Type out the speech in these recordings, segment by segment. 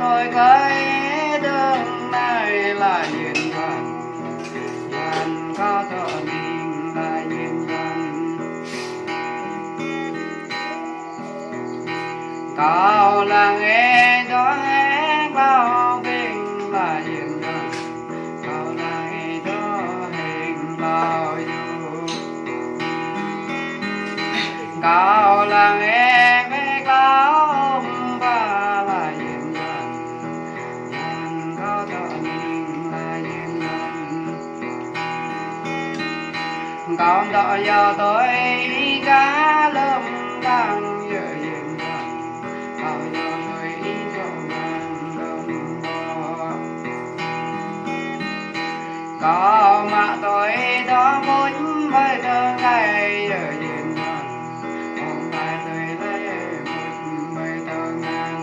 tôi cái đường này là duyên phận, duyên có tựa mình là duyên phận. Cậu là nghe cho hát bao kinh là duyên phận, cậu là nghe cho hình bao du. Cậu là nghe cái cáo ông ba là duyên phận, duyên có tựa mình là duyên phận. Cậu đợi giờ tôi cá lâm đang dự duyên phận, cậu giờ tôi cho vàng đông bò. Cậu mà tôi đó muốn với thơ ngày dự duyên phận, không phải tôi lấy một bài thơ ngàn.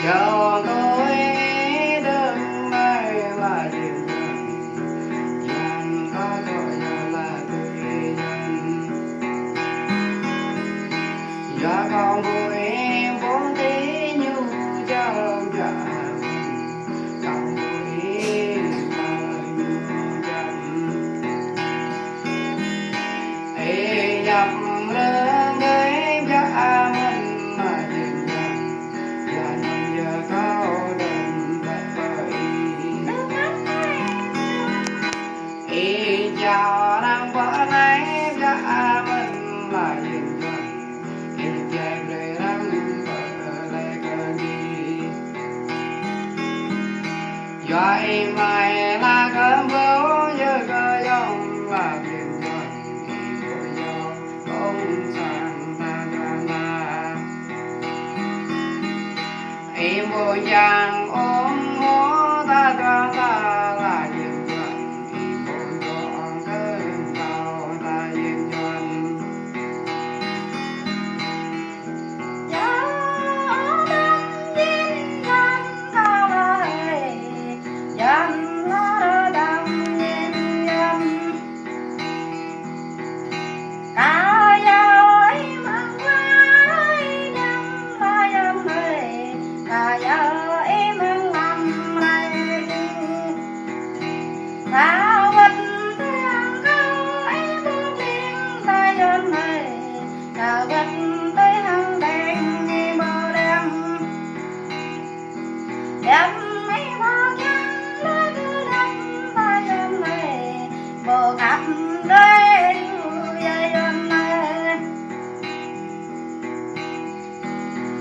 Cho tôi đường này là duyên phận, duyên có tội giờ là tùy nhân. Giờ còn vui vốn tí nhu cho trả còn vui mà nhu chân. Ê nhập lương với giá mình mà duyên phận, giờ năm giờ cao đừng phải bởi. Ý chào đang vỡ nấy giá mình là duyên phận, ý chạy đời đang vỡ lại cơ đi. Vậy mày là cơn vô như cơ dòng là duyên phận, ý của nhau không sang ta ra ta. Ý vô giang ôm ngó ta ra ta là duyên phận, ý vô chọn cơn đau ta duyên phận.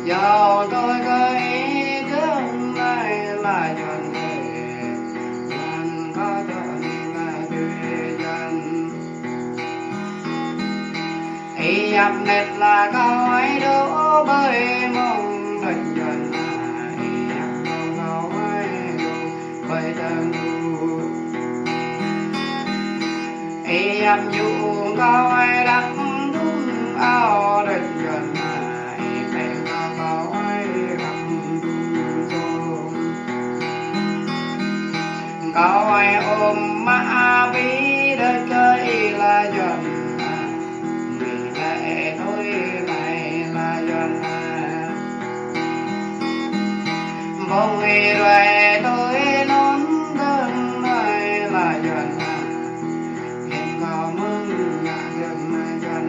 Giờ tôi có ý thương này là duyên thể, duyên có tội là tùy nhân. Ý nhập nét là câu ấy đổ bởi mong tình duyên, ý nhập câu ấy đổ bởi tình đu. Ý nhập dụ câu ấy đắng đúng áo tình duyên, cậu ai ôm má bí đất cây là dần, vì lẽ tôi này là dần. Mong nghĩ rồi tôi nón đơn này là dần, em cậu mừng nhạc dần dần.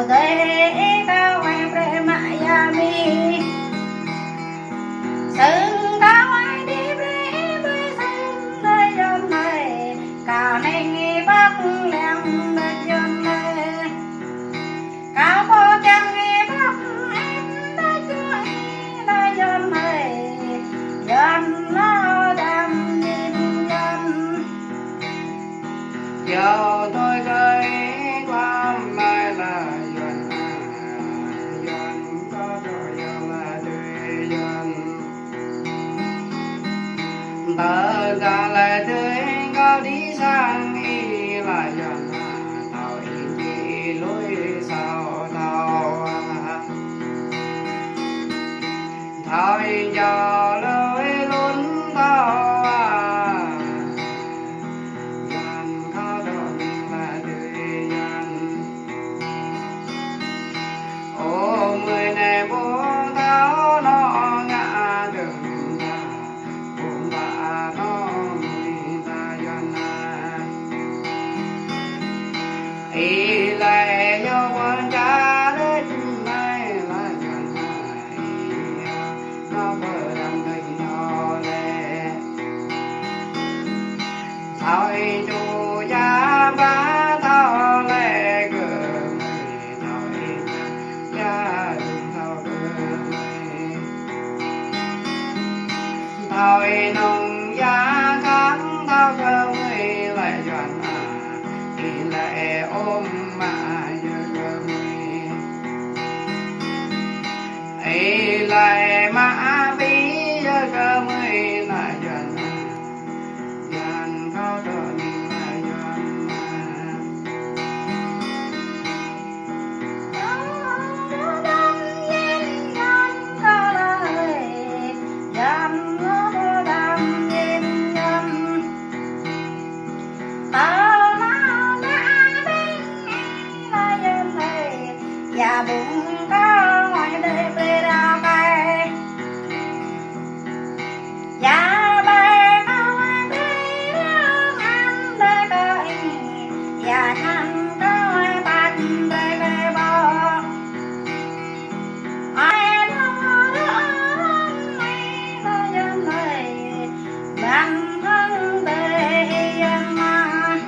thế cao em pre Miami sừng cao ai đi pre sừng nơi dân này cả nên bắc leng nơi dân này cao bó chẳng bắc em nơi dân này dân nó đam nhìn dân giờ tôi gây quan mai là dân có rồi giờ là đời dân ta ra lại đời có đi sang y là dân tao chỉ lối sao tao thôi giờ lối luôn tao dân có rồi là đời dân ô mười này bố tao nó ngã đường ra bố bà nó người ta dân ý lại cho con cha đến nay là dân nó bờ đầm đầy nhỏ lệ thôi chú cha ba tao lệ cửa mày thôi cha đừng tao cửa mày thôi nông gia kháng tao cơ mày lại doan thì lại ôm mà giờ cơ mày ấy lại mà bí giờ cơ mày lại doan doan có đợt lại doan và bụng có ngoài đời về đào cây và bài có ngoài đời đào ăn đời cây và thằng có ngoài bàn đời về bò ai nó đỡ mấy đời dân đời bản thân đời dân mà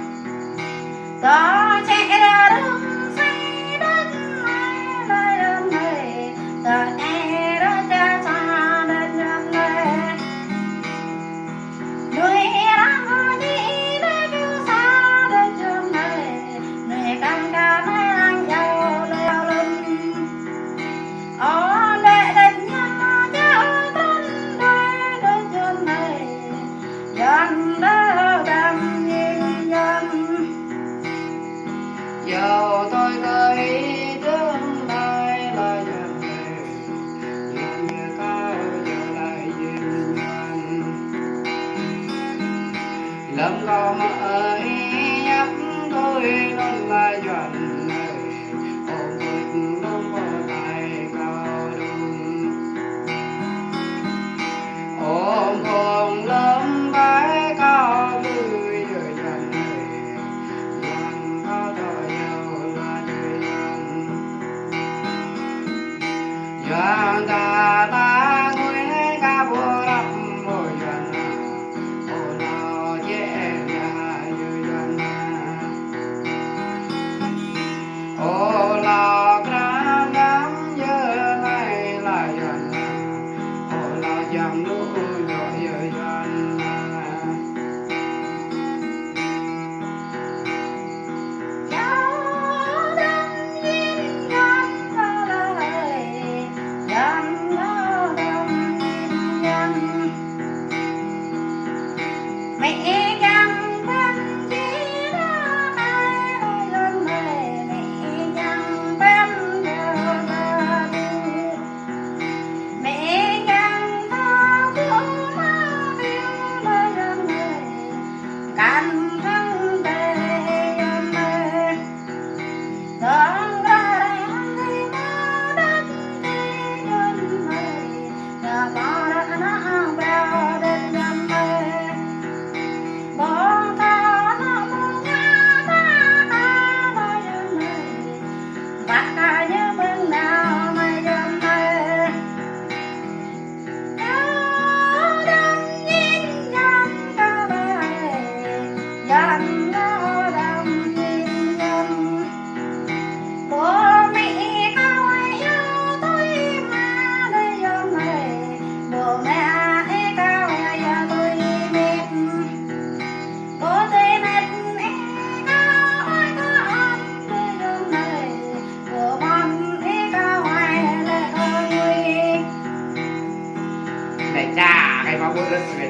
có chạy ra đường giờ tôi thấy tương lai là dân này dân như ta giờ lại dân nhân lâm có mơ nhắc tôi luôn là dân này ôm quýt đông vào tay cao đông ôm hồn lâm bãi cao tươi giờ dân này dân có đời dân ta người ca bùa đắp môi dân ô nào dễ ra như dân ô nào gran cả như bưng nào mày dầm mày nhớ đâm nhìn nhầm cả bài dần nó đâm nhìn nhầm bố mẹ cao ai yêu tôi mà đây dầm mày bố mẹ cao ai yêu tôi mệt bố tôi mệt cao ai có ôm tôi dầm mày bố mong cao ai lại ơi Này cha cái máu bút rất là